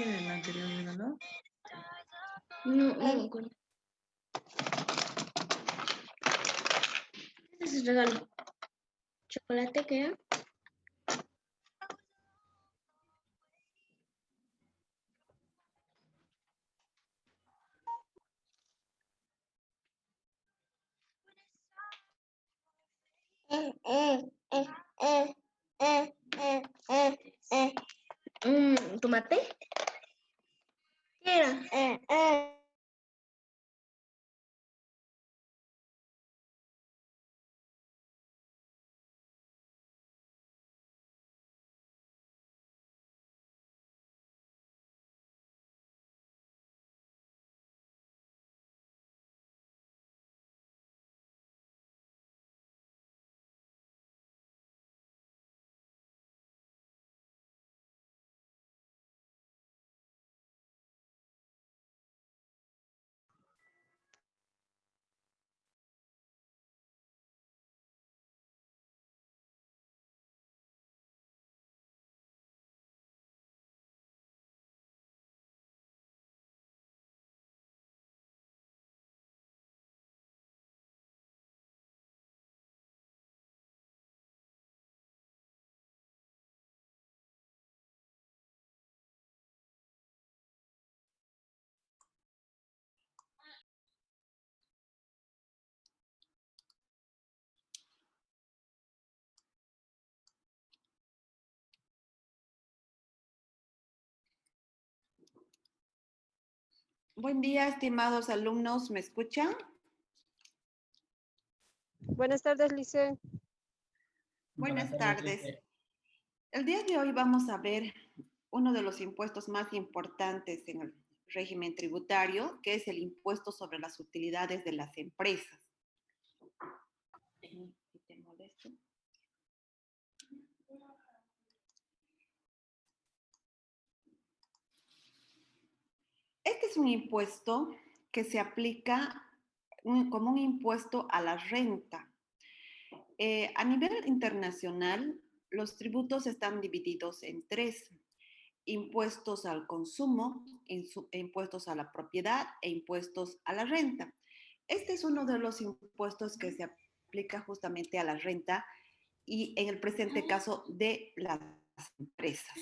en el anterior video, ¿no? No me acuerdo. Ese es el regalo. ¿Chocolate qué era? ¿Tomate? ¿Qué era? Buen día, estimados alumnos, ¿me escuchan? Buenas tardes, Lice. Buenas tardes. El día de hoy vamos a ver uno de los impuestos más importantes en el régimen tributario, que es el impuesto sobre las utilidades de las empresas. ¿Te molesto? Este es un impuesto que se aplica como un impuesto a la renta. A nivel internacional, los tributos están divididos en tres: impuestos al consumo, impuestos a la propiedad e impuestos a la renta. Este es uno de los impuestos que se aplica justamente a la renta y en el presente caso de las empresas.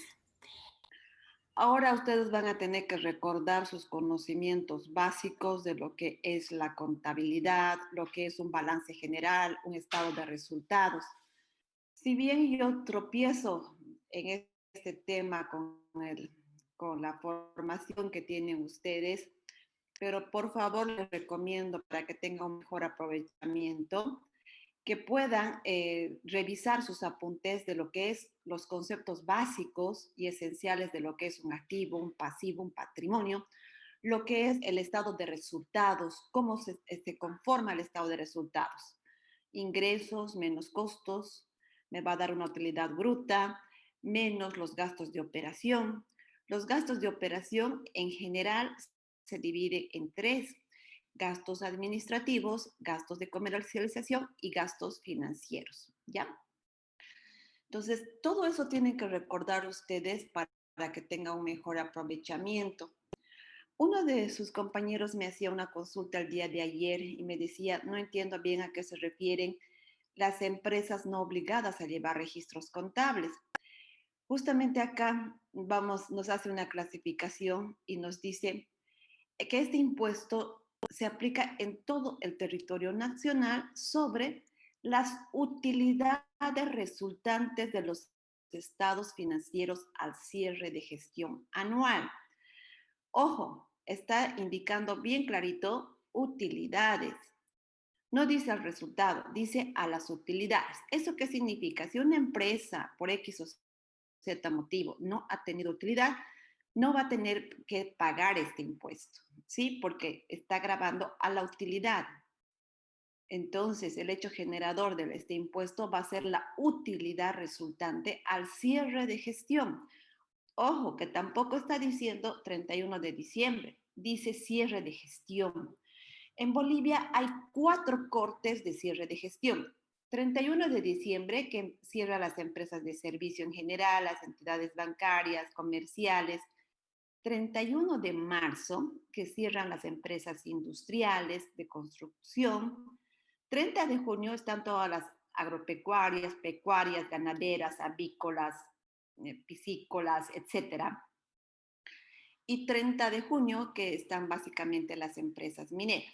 Ahora ustedes van a tener que recordar sus conocimientos básicos de lo que es la contabilidad, lo que es un balance general, un estado de resultados. Si bien yo tropiezo en este tema con la formación que tienen ustedes, pero por favor les recomiendo, para que tengan un mejor aprovechamiento, que puedan revisar sus apuntes de lo que es los conceptos básicos y esenciales de lo que es un activo, un pasivo, un patrimonio, lo que es el estado de resultados, cómo se conforma el estado de resultados. Ingresos menos costos, me va a dar una utilidad bruta, menos los gastos de operación. Los gastos de operación en general se divide en tres: gastos administrativos, gastos de comercialización y gastos financieros, ¿ya? Entonces, todo eso tienen que recordar ustedes para que tengan un mejor aprovechamiento. Uno de sus compañeros me hacía una consulta el día de ayer y me decía: no entiendo bien a qué se refieren las empresas no obligadas a llevar registros contables. Justamente acá nos hace una clasificación y nos dice que este impuesto se aplica en todo el territorio nacional sobre las utilidades resultantes de los estados financieros al cierre de gestión anual. Ojo, está indicando bien clarito utilidades. No dice al resultado, dice a las utilidades. ¿Eso qué significa? Si una empresa por X o Z motivo no ha tenido utilidad, no va a tener que pagar este impuesto, ¿sí? Porque está grabando a la utilidad. Entonces, el hecho generador de este impuesto va a ser la utilidad resultante al cierre de gestión. Ojo, que tampoco está diciendo 31 de diciembre, dice cierre de gestión. En Bolivia hay 4 cortes de cierre de gestión. 31 de diciembre, que cierra las empresas de servicio en general, las entidades bancarias, comerciales. 31 de marzo, que cierran las empresas industriales de construcción. 30 de junio están todas las agropecuarias, pecuarias, ganaderas, avícolas, piscícolas, etcétera. Y 30 de junio, que están básicamente las empresas mineras.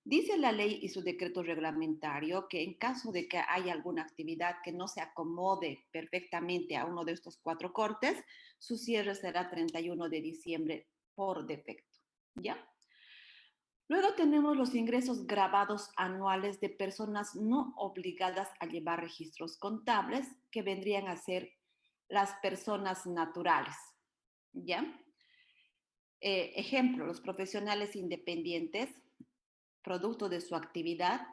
Dice la ley y su decreto reglamentario que en caso de que haya alguna actividad que no se acomode perfectamente a uno de estos 4 cortes, su cierre será 31 de diciembre por defecto, ¿ya? Luego tenemos los ingresos grabados anuales de personas no obligadas a llevar registros contables, que vendrían a ser las personas naturales, ¿ya? Ejemplo, los profesionales independientes, producto de su actividad,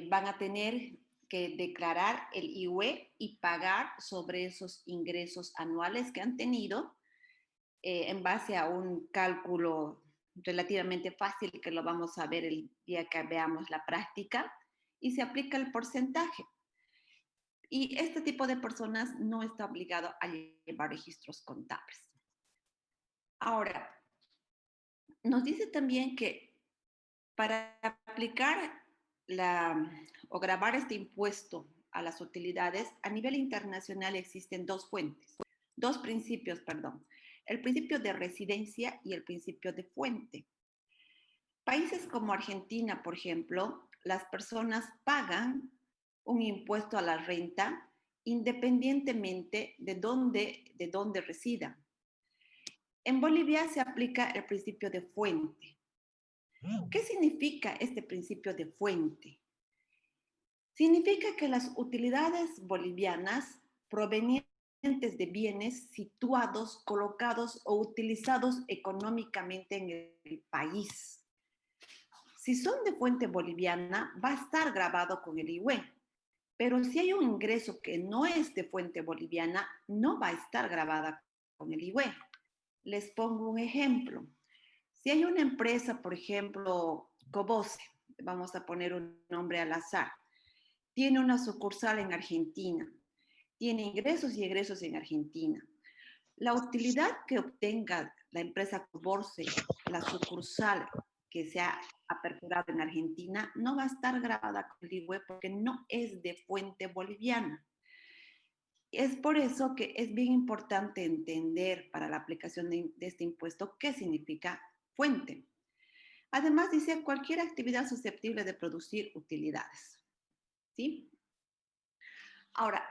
van a tener que declarar el IUE y pagar sobre esos ingresos anuales que han tenido en base a un cálculo relativamente fácil que lo vamos a ver el día que veamos la práctica, y se aplica el porcentaje. Y este tipo de personas no está obligado a llevar registros contables. Ahora, nos dice también que para aplicar o grabar este impuesto a las utilidades, a nivel internacional existen dos principios, perdón. El principio de residencia y el principio de fuente. Países como Argentina, por ejemplo, las personas pagan un impuesto a la renta independientemente de dónde residan. En Bolivia se aplica el principio de fuente. ¿Qué significa este principio de fuente? Significa que las utilidades bolivianas provenientes de bienes situados, colocados o utilizados económicamente en el país, si son de fuente boliviana, va a estar grabado con el IUE. Pero si hay un ingreso que no es de fuente boliviana, no va a estar grabada con el IUE. Les pongo un ejemplo. Si hay una empresa, por ejemplo, Cobose, vamos a poner un nombre al azar, tiene una sucursal en Argentina, tiene ingresos y egresos en Argentina. La utilidad que obtenga la empresa Cobose, la sucursal que se ha aperturado en Argentina, no va a estar grabada con el IUE porque no es de fuente boliviana. Es por eso que es bien importante entender para la aplicación de este impuesto qué significa fuente. Además, dice cualquier actividad susceptible de producir utilidades. ¿Sí? Ahora,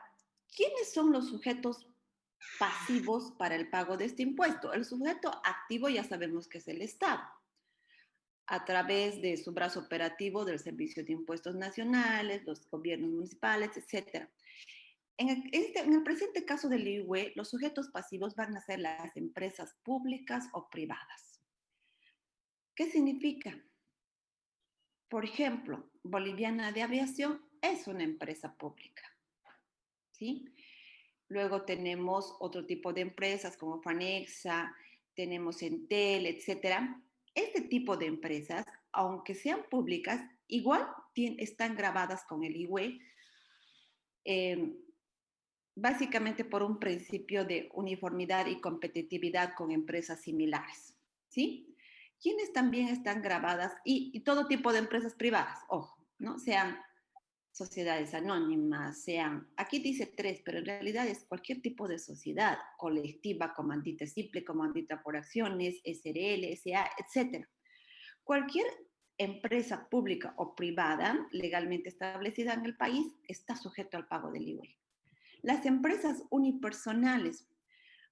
¿quiénes son los sujetos pasivos para el pago de este impuesto? El sujeto activo ya sabemos que es el Estado, a través de su brazo operativo del Servicio de Impuestos Nacionales, los gobiernos municipales, etc. En el presente caso del IUE, los sujetos pasivos van a ser las empresas públicas o privadas. ¿Qué significa? Por ejemplo, Boliviana de Aviación es una empresa pública, ¿sí? Luego tenemos otro tipo de empresas como Fanexa, tenemos Entel, etcétera. Este tipo de empresas, aunque sean públicas, igual están grabadas con el IUE, básicamente por un principio de uniformidad y competitividad con empresas similares, ¿sí? Quienes también están grabadas, y todo tipo de empresas privadas, ojo, ¿no? Sean sociedades anónimas, aquí dice 3, pero en realidad es cualquier tipo de sociedad, colectiva, comandita simple, comandita por acciones, SRL, SA, etc. Cualquier empresa pública o privada legalmente establecida en el país está sujeto al pago del IUE. Las empresas unipersonales,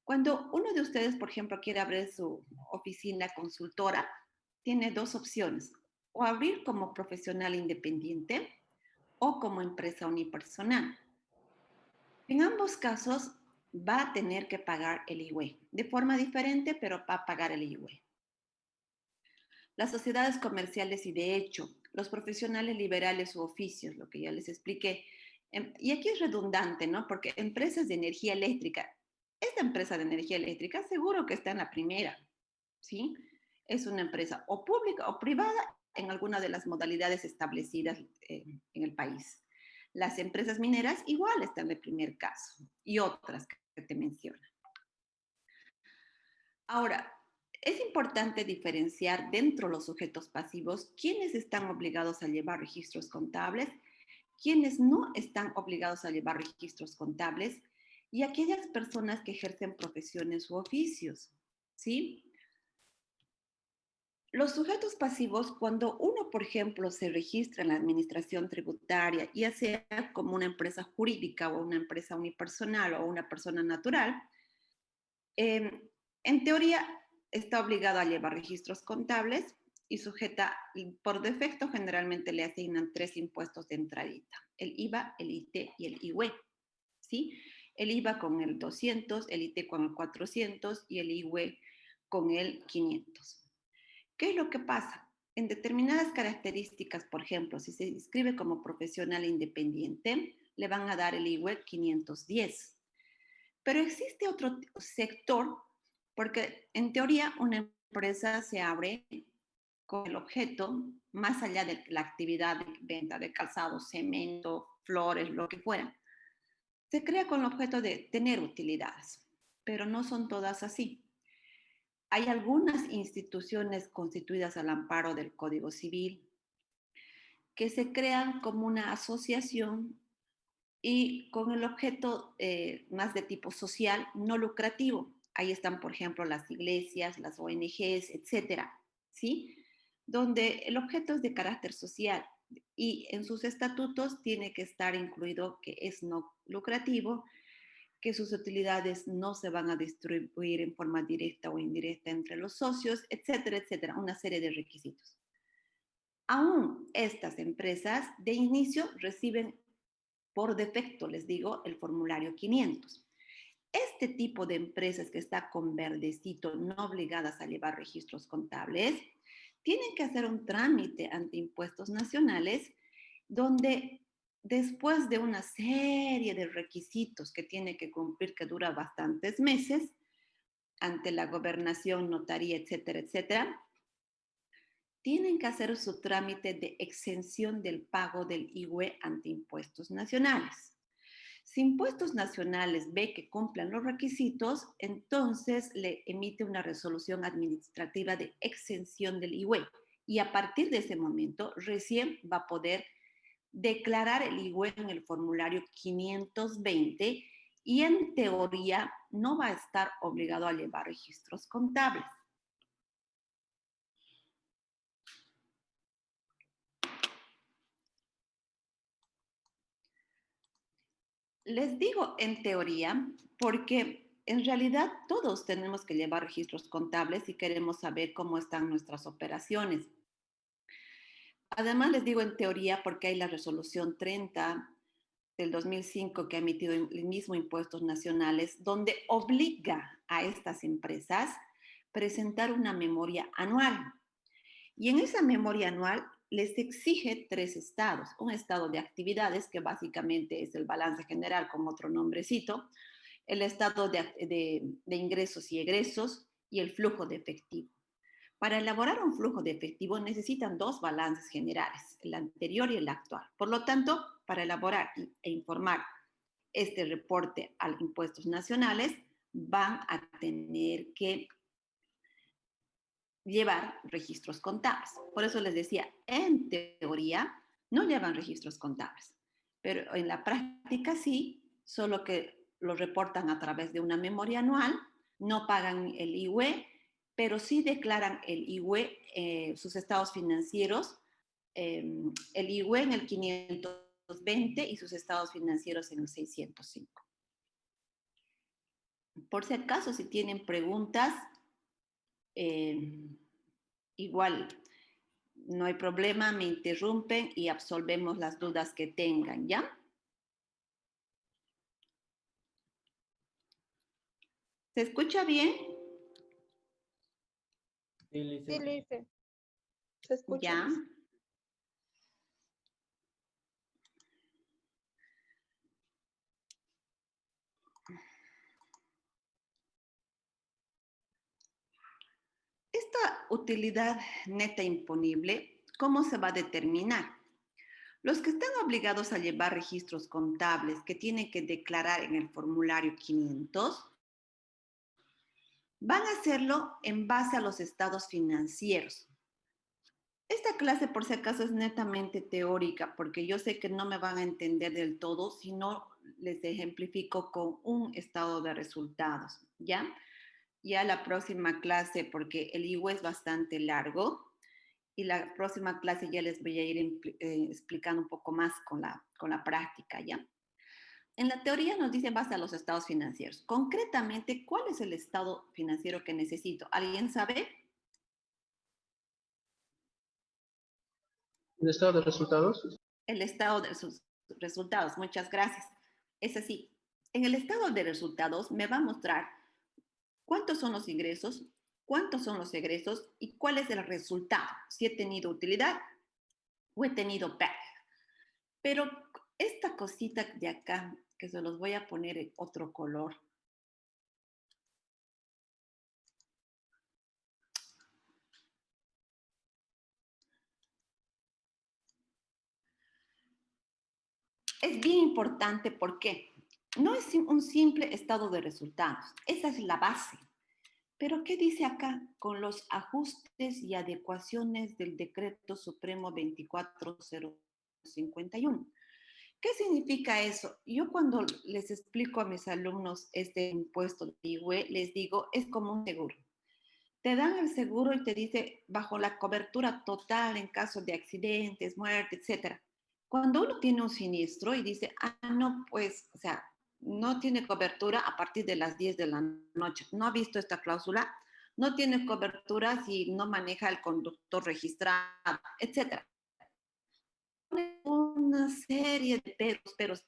cuando uno de ustedes, por ejemplo, quiere abrir su oficina consultora, tiene 2 opciones, o abrir como profesional independiente o como empresa unipersonal. En ambos casos va a tener que pagar el IUE, de forma diferente, pero va a pagar el IUE. Las sociedades comerciales y de hecho, los profesionales liberales u oficios, lo que ya les expliqué, y aquí es redundante, ¿no? Porque empresas de energía eléctrica, esta empresa de energía eléctrica seguro que está en la primera, ¿sí? Es una empresa o pública o privada en alguna de las modalidades establecidas en el país. Las empresas mineras igual están en el primer caso y otras que te menciono. Ahora, es importante diferenciar dentro de los sujetos pasivos quiénes están obligados a llevar registros contables, quiénes no están obligados a llevar registros contables y aquellas personas que ejercen profesiones u oficios, ¿sí? Los sujetos pasivos, cuando uno, por ejemplo, se registra en la administración tributaria, ya sea como una empresa jurídica o una empresa unipersonal o una persona natural, en teoría está obligado a llevar registros contables y sujeta, por defecto, generalmente le asignan 3 impuestos de entradita: el IVA, el IT y el IUE, ¿sí? El IVA con el 200, el IT con el 400 y el IUE con el 500. ¿Qué es lo que pasa? En determinadas características, por ejemplo, si se inscribe como profesional independiente, le van a dar el IUE 510. Pero existe otro sector, porque en teoría una empresa se abre con el objeto, más allá de la actividad de venta de calzado, cemento, flores, lo que fuera, se crea con el objeto de tener utilidades, pero no son todas así. Hay algunas instituciones constituidas al amparo del Código Civil que se crean como una asociación y con el objeto más de tipo social, no lucrativo. Ahí están, por ejemplo, las iglesias, las ONGs, etcétera, ¿sí? Donde el objeto es de carácter social y en sus estatutos tiene que estar incluido que es no lucrativo, que sus utilidades no se van a distribuir en forma directa o indirecta entre los socios, etcétera, etcétera, una serie de requisitos. Aún estas empresas de inicio reciben por defecto, les digo, el formulario 500. Este tipo de empresas que está con verdecito, no obligadas a llevar registros contables, tienen que hacer un trámite ante impuestos nacionales donde después de una serie de requisitos que tiene que cumplir, que dura bastantes meses, ante la gobernación, notaría, etcétera, etcétera, tienen que hacer su trámite de exención del pago del IUE ante impuestos nacionales. Si Impuestos Nacionales ve que cumplen los requisitos, entonces le emite una resolución administrativa de exención del IUE y a partir de ese momento recién va a poder declarar el IUE en el formulario 520 y en teoría no va a estar obligado a llevar registros contables. Les digo en teoría porque en realidad todos tenemos que llevar registros contables si queremos saber cómo están nuestras operaciones. Además les digo en teoría porque hay la resolución 30 del 2005 que ha emitido el mismo Impuestos Nacionales, donde obliga a estas empresas presentar una memoria anual. Y en esa memoria anual les exige 3 estados. Un estado de actividades, que básicamente es el balance general con otro nombrecito, el estado de ingresos y egresos y el flujo de efectivo. Para elaborar un flujo de efectivo necesitan 2 balances generales, el anterior y el actual. Por lo tanto, para elaborar e informar este reporte a impuestos nacionales, van a tener que llevar registros contables. Por eso les decía, en teoría no llevan registros contables, pero en la práctica sí, solo que lo reportan a través de una memoria anual, no pagan el IUE, pero sí declaran el IUE, sus estados financieros, el IUE en el 520 y sus estados financieros en el 605. Por si acaso, si tienen preguntas, igual, no hay problema, me interrumpen y absolvemos las dudas que tengan, ¿ya? ¿Se escucha bien? Sí, Lice, se escucha, Ya. Lice. Esta utilidad neta imponible, ¿cómo se va a determinar? Los que están obligados a llevar registros contables que tienen que declarar en el formulario 500 Van a hacerlo en base a los estados financieros. Esta clase, por si acaso, es netamente teórica, porque yo sé que no me van a entender del todo si no les ejemplifico con un estado de resultados, ¿ya? Ya la próxima clase, porque el IWE es bastante largo, y la próxima clase ya les voy a ir explicando un poco más con la práctica, ¿ya? En la teoría nos dice base a los estados financieros. Concretamente, ¿cuál es el estado financiero que necesito? ¿Alguien sabe? ¿El estado de resultados? El estado de sus resultados. Muchas gracias. Es así. En el estado de resultados me va a mostrar cuántos son los ingresos, cuántos son los egresos y cuál es el resultado. Si he tenido utilidad o he tenido pérdida. Pero esta cosita de acá, que se los voy a poner en otro color, es bien importante porque no es un simple estado de resultados, esa es la base. Pero ¿qué dice acá? Con los ajustes y adecuaciones del Decreto Supremo 24051. ¿Qué significa eso? Yo cuando les explico a mis alumnos este impuesto de IWE, les digo, es como un seguro. Te dan el seguro y te dice bajo la cobertura total en caso de accidentes, muerte, etcétera. Cuando uno tiene un siniestro y dice, no, pues, o sea, no tiene cobertura a partir de las 10 de la noche, no ha visto esta cláusula, no tiene cobertura si no maneja el conductor registrado, etcétera. Una serie de peros,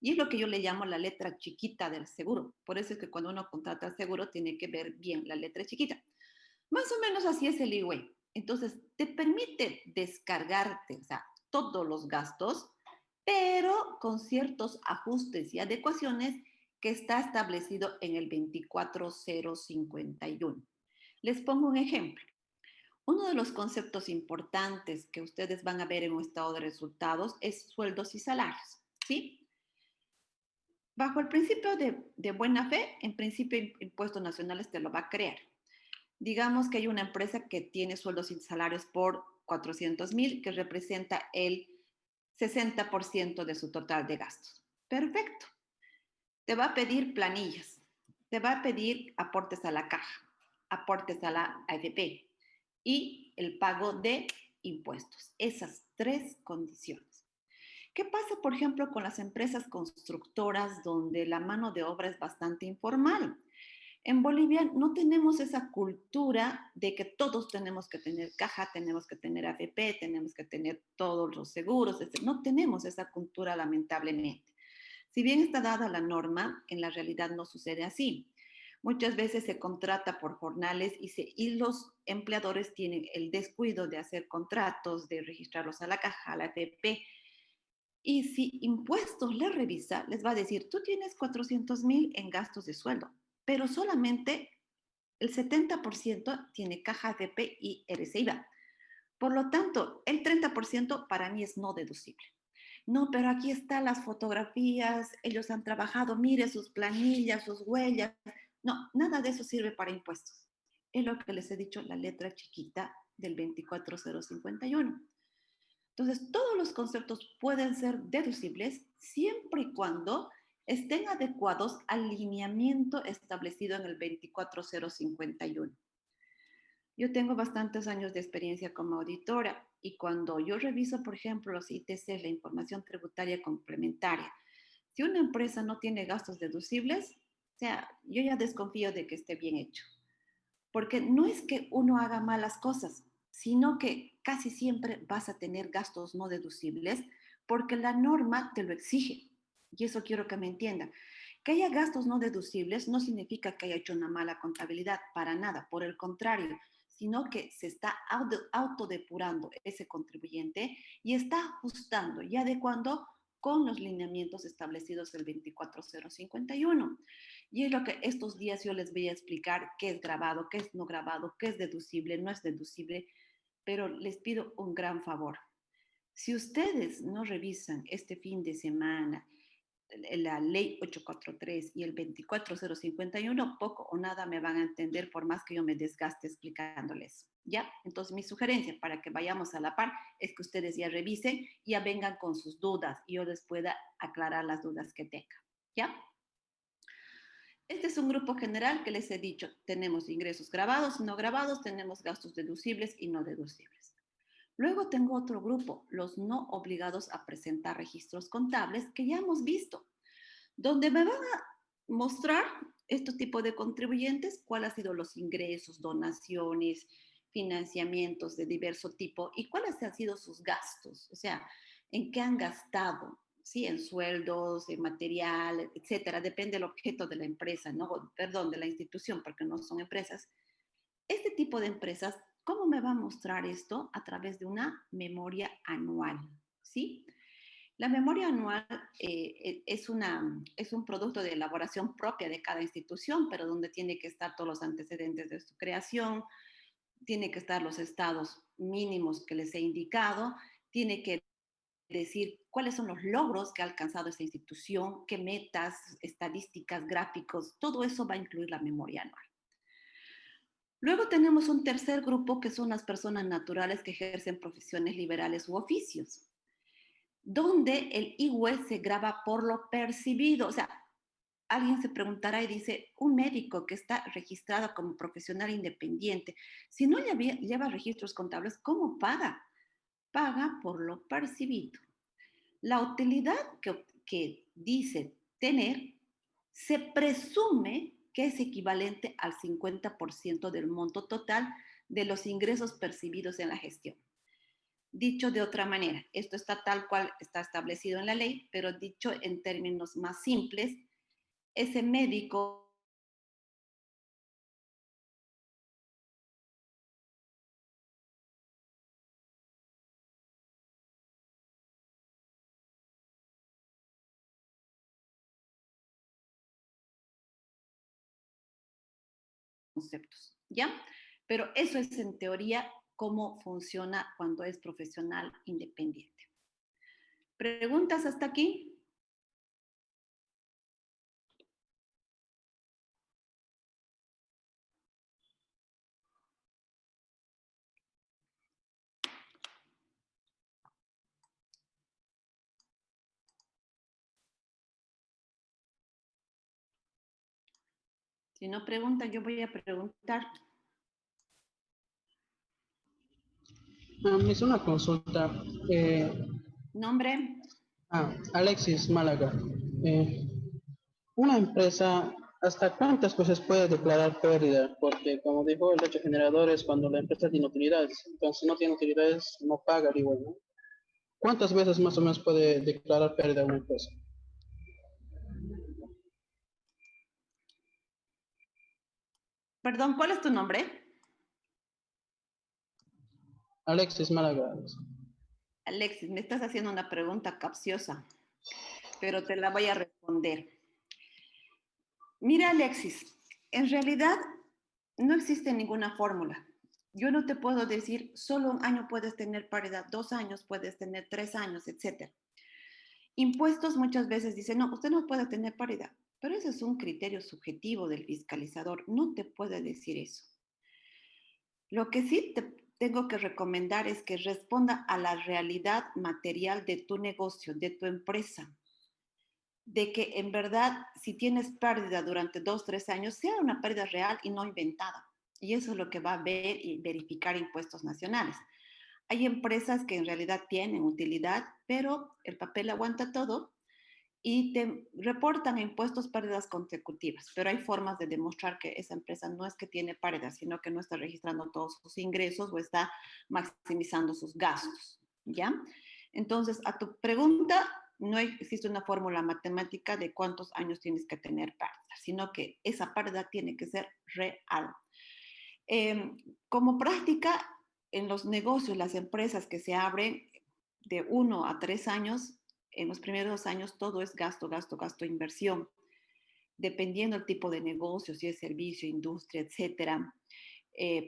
y es lo que yo le llamo la letra chiquita del seguro. Por eso es que cuando uno contrata el seguro tiene que ver bien la letra chiquita. Más o menos así es el IWE. Entonces, te permite descargarte, o sea, todos los gastos, pero con ciertos ajustes y adecuaciones que está establecido en el 24051. Les pongo un ejemplo. Uno de los conceptos importantes que ustedes van a ver en un estado de resultados es sueldos y salarios, ¿sí? Bajo el principio de buena fe, en principio Impuestos Nacionales te lo va a crear. Digamos que hay una empresa que tiene sueldos y salarios por 400,000, que representa el 60% de su total de gastos. Perfecto. Te va a pedir planillas, te va a pedir aportes a la caja, aportes a la AFP y el pago de impuestos. Esas tres condiciones. ¿Qué pasa, por ejemplo, con las empresas constructoras donde la mano de obra es bastante informal? En Bolivia no tenemos esa cultura de que todos tenemos que tener caja, tenemos que tener AFP, tenemos que tener todos los seguros, etc. No tenemos esa cultura, lamentablemente. Si bien está dada la norma, en la realidad no sucede así. Muchas veces se contrata por jornales y los empleadores tienen el descuido de hacer contratos, de registrarlos a la caja, a la AFP. Y si impuestos les revisa, les va a decir, tú tienes 400,000 en gastos de sueldo, pero solamente el 70% tiene caja AFP y RCIVA. Por lo tanto, el 30% para mí es no deducible. No, pero aquí están las fotografías, ellos han trabajado, mire sus planillas, sus huellas. No, nada de eso sirve para impuestos. Es lo que les he dicho, la letra chiquita del 24051. Entonces, todos los conceptos pueden ser deducibles siempre y cuando estén adecuados al lineamiento establecido en el 24051. Yo tengo bastantes años de experiencia como auditora y cuando yo reviso, por ejemplo, los ITC, la información tributaria complementaria, si una empresa no tiene gastos deducibles, o sea, yo ya desconfío de que esté bien hecho. Porque no es que uno haga malas cosas, sino que casi siempre vas a tener gastos no deducibles porque la norma te lo exige. Y eso quiero que me entiendan. Que haya gastos no deducibles no significa que haya hecho una mala contabilidad, para nada, por el contrario, sino que se está autodepurando ese contribuyente y está ajustando y adecuando con los lineamientos establecidos el 24051. Y es lo que estos días yo les voy a explicar qué es grabado, qué es no grabado, qué es deducible, no es deducible, pero les pido un gran favor. Si ustedes no revisan este fin de semana la ley 843 y el 24051, poco o nada me van a entender por más que yo me desgaste explicándoles. ¿Ya? Entonces, mi sugerencia para que vayamos a la par es que ustedes ya revisen y ya vengan con sus dudas y yo les pueda aclarar las dudas que tengan. ¿Ya? Este es un grupo general que les he dicho. Tenemos ingresos grabados y no grabados, tenemos gastos deducibles y no deducibles. Luego tengo otro grupo, los no obligados a presentar registros contables que ya hemos visto, donde me van a mostrar este tipo de contribuyentes, cuáles han sido los ingresos, donaciones, financiamientos de diverso tipo y cuáles han sido sus gastos, o sea, en qué han gastado, ¿sí? En sueldos, en material, etcétera, depende del objeto de la empresa, ¿no? Perdón, de la institución, porque no son empresas. Este tipo de empresas, ¿cómo me va a mostrar esto? A través de una memoria anual, ¿sí? La memoria anual es un producto de elaboración propia de cada institución, pero donde tiene que estar todos los antecedentes de su creación, tiene que estar los estados mínimos que les he indicado, tiene que decir cuáles son los logros que ha alcanzado esta institución, qué metas, estadísticas, gráficos, todo eso va a incluir la memoria anual. Luego tenemos un tercer grupo que son las personas naturales que ejercen profesiones liberales u oficios, donde el IUE se graba por lo percibido. O sea, alguien se preguntará y dice, un médico que está registrado como profesional independiente, si no lleva registros contables, ¿cómo paga? Paga por lo percibido. La utilidad que dice tener se presume que es equivalente al 50% del monto total de los ingresos percibidos en la gestión. Dicho de otra manera, esto está tal cual está establecido en la ley, pero dicho en términos más simples, ese médico conceptos, ¿ya? Pero eso es en teoría cómo funciona cuando es profesional independiente. ¿Preguntas hasta aquí? Si no preguntan, yo voy a preguntar. Es una consulta. ¿Nombre? Alexis Málaga. Eh, una empresa, ¿hasta cuántas veces puede declarar pérdida? Porque como dijo el hecho generador es cuando la empresa tiene utilidades. Entonces, si no tiene utilidades, no paga al igual, ¿no? ¿Cuántas veces más o menos puede declarar pérdida una empresa? Perdón, ¿cuál es tu nombre? Alexis Málaga. Alexis, me estás haciendo una pregunta capciosa, pero te la voy a responder. Mira, Alexis, en realidad no existe ninguna fórmula. Yo no te puedo decir, solo un año puedes tener pérdida, 2 años puedes tener, 3 años, etc. Impuestos muchas veces dicen, no, usted no puede tener pérdida, pero ese es un criterio subjetivo del fiscalizador, no te puede decir eso. Lo que sí te tengo que recomendar es que responda a la realidad material de tu negocio, de tu empresa, de que en verdad si tienes pérdida durante 2, 3 años, sea una pérdida real y no inventada. Y eso es lo que va a ver y verificar impuestos nacionales. Hay empresas que en realidad tienen utilidad, pero el papel aguanta todo y te reportan impuestos pérdidas consecutivas, pero hay formas de demostrar que esa empresa no es que tiene pérdidas, sino que no está registrando todos sus ingresos o está maximizando sus gastos, ¿ya? Entonces, a tu pregunta, no existe una fórmula matemática de cuántos años tienes que tener pérdida, sino que esa pérdida tiene que ser real. Como práctica, en los negocios, las empresas que se abren de 1 a 3 años, en los primeros 2 años todo es gasto, gasto, gasto, inversión. Dependiendo del tipo de negocio, si es servicio, industria, etcétera,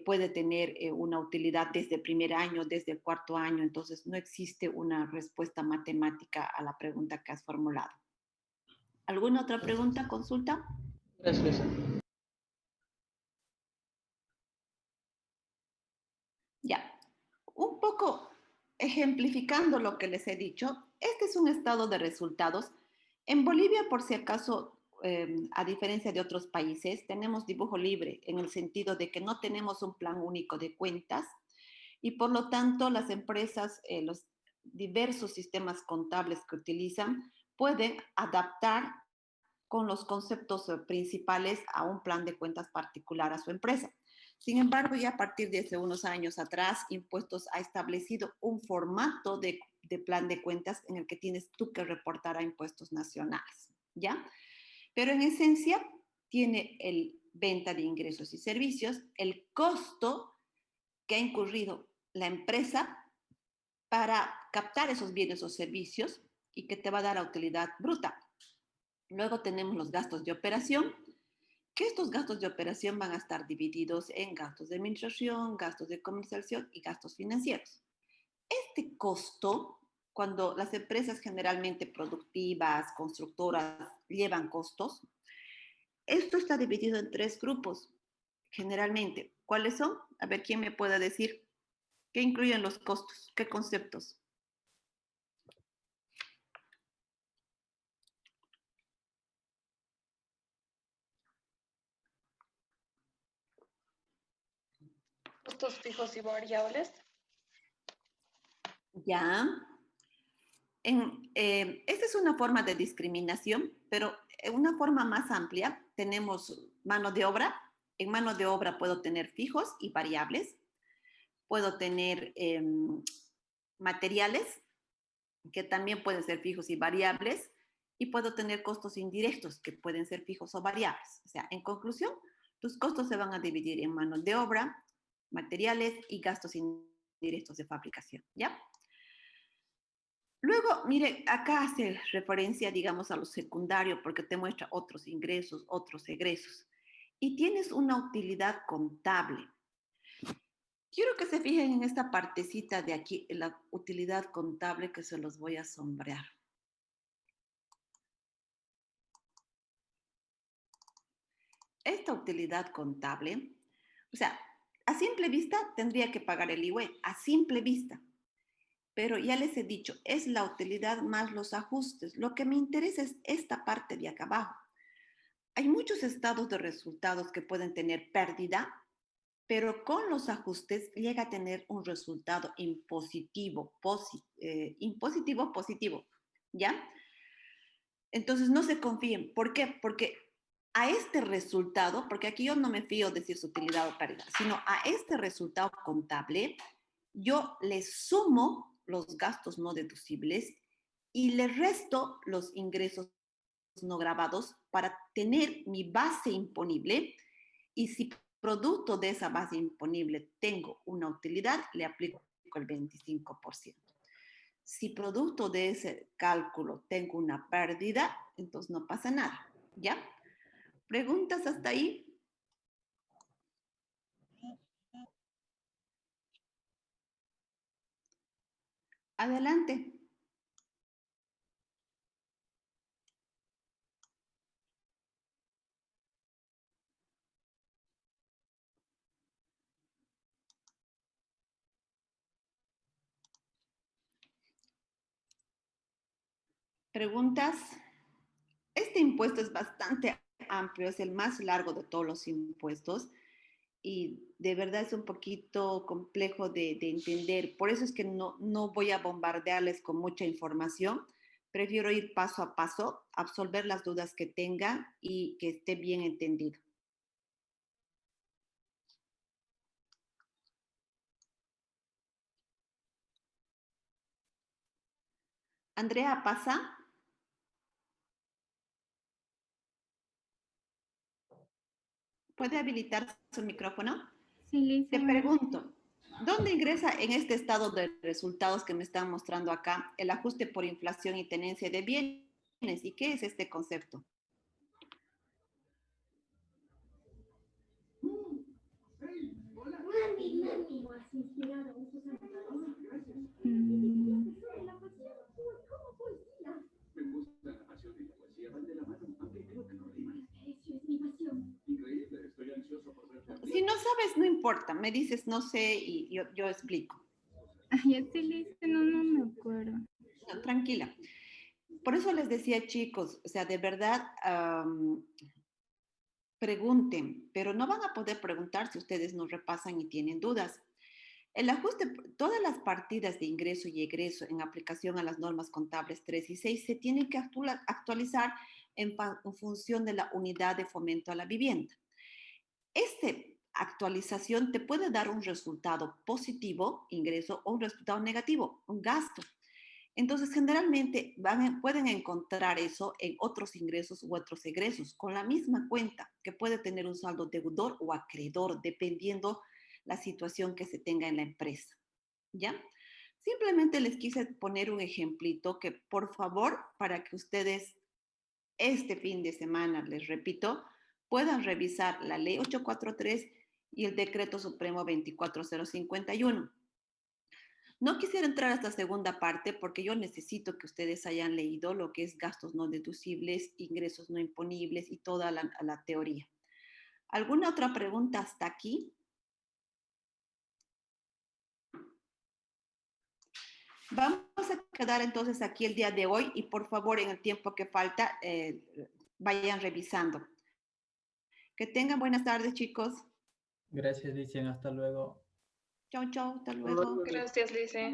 puede tener una utilidad desde el primer año, desde el cuarto año. Entonces, no existe una respuesta matemática a la pregunta que has formulado. ¿Alguna otra pregunta, consulta? Gracias. Ya. Un poco ejemplificando lo que les he dicho, este es un estado de resultados. En Bolivia, por si acaso, a diferencia de otros países, tenemos dibujo libre en el sentido de que no tenemos un plan único de cuentas y por lo tanto las empresas, los diversos sistemas contables que utilizan, pueden adaptar con los conceptos principales a un plan de cuentas particular a su empresa. Sin embargo, ya a partir de hace unos años atrás, Impuestos ha establecido un formato de plan de cuentas en el que tienes tú que reportar a impuestos nacionales, ¿ya? Pero en esencia tiene el venta de ingresos y servicios, el costo que ha incurrido la empresa para captar esos bienes o servicios y que te va a dar la utilidad bruta. Luego tenemos los gastos de operación, que estos gastos de operación van a estar divididos en gastos de administración, gastos de comercialización y gastos financieros. Este costo, cuando las empresas generalmente productivas, constructoras, llevan costos, esto está dividido en 3 grupos, generalmente. ¿Cuáles son? A ver, ¿quién me puede decir qué incluyen los costos? ¿Qué conceptos? Costos fijos y variables. Ya. Esta es una forma de discriminación, pero en una forma más amplia tenemos mano de obra. En mano de obra puedo tener fijos y variables. Puedo tener materiales, que también pueden ser fijos y variables. Y puedo tener costos indirectos, que pueden ser fijos o variables. O sea, en conclusión, tus costos se van a dividir en mano de obra, materiales y gastos indirectos de fabricación, ¿ya? Luego, mire, acá hace referencia, digamos, a lo secundario porque te muestra otros ingresos, otros egresos. Y tienes una utilidad contable. Quiero que se fijen en esta partecita de aquí, en la utilidad contable, que se los voy a sombrear. Esta utilidad contable, o sea, a simple vista tendría que pagar el IVA, a simple vista. Pero ya les he dicho, es la utilidad más los ajustes. Lo que me interesa es esta parte de acá abajo. Hay muchos estados de resultados que pueden tener pérdida, pero con los ajustes llega a tener un resultado impositivo, positivo, ¿ya? Entonces no se confíen. ¿Por qué? Porque a este resultado, porque aquí yo no me fío de si es utilidad o pérdida, sino a este resultado contable, yo le sumo los gastos no deducibles y le resto los ingresos no grabados para tener mi base imponible, y si producto de esa base imponible tengo una utilidad, le aplico el 25%. Si producto de ese cálculo tengo una pérdida, entonces no pasa nada, ¿ya? ¿Preguntas hasta ahí? Adelante. ¿Preguntas? Este impuesto es bastante amplio, es el más largo de todos los impuestos y de verdad es un poquito complejo de entender. Por eso es que no voy a bombardearles con mucha información. Prefiero ir paso a paso, absolver las dudas que tengan y que esté bien entendido. Andrea, pasa. ¿Puede habilitar su micrófono? Sí, Te pregunto, ¿dónde ingresa en este estado de resultados que me están mostrando acá el ajuste por inflación y tenencia de bienes? ¿Y qué es este concepto? no sabes, no importa. Me dices no sé y yo explico. Ya te listo, no me acuerdo. No, tranquila. Por eso les decía, chicos, o sea, de verdad, pregunten, pero no van a poder preguntar si ustedes no repasan y tienen dudas. El ajuste, todas las partidas de ingreso y egreso en aplicación a las normas contables 3 y 6 se tienen que actualizar en función de la unidad de fomento a la vivienda. Esta actualización te puede dar un resultado positivo, ingreso, o un resultado negativo, un gasto. Entonces, generalmente pueden encontrar eso en otros ingresos u otros egresos, con la misma cuenta, que puede tener un saldo deudor o acreedor, dependiendo la situación que se tenga en la empresa. ¿Ya? Simplemente les quise poner un ejemplito que, por favor, para que ustedes este fin de semana, les repito, puedan revisar la Ley 843 y el Decreto Supremo 24051. No quisiera entrar a esta segunda parte porque yo necesito que ustedes hayan leído lo que es gastos no deducibles, ingresos no imponibles y toda la teoría. ¿Alguna otra pregunta hasta aquí? Vamos a quedar entonces aquí el día de hoy y por favor en el tiempo que falta vayan revisando. Que tengan buenas tardes, chicos. Gracias, Licen. Hasta luego. Chau, chau. Hasta luego. Gracias, Lice.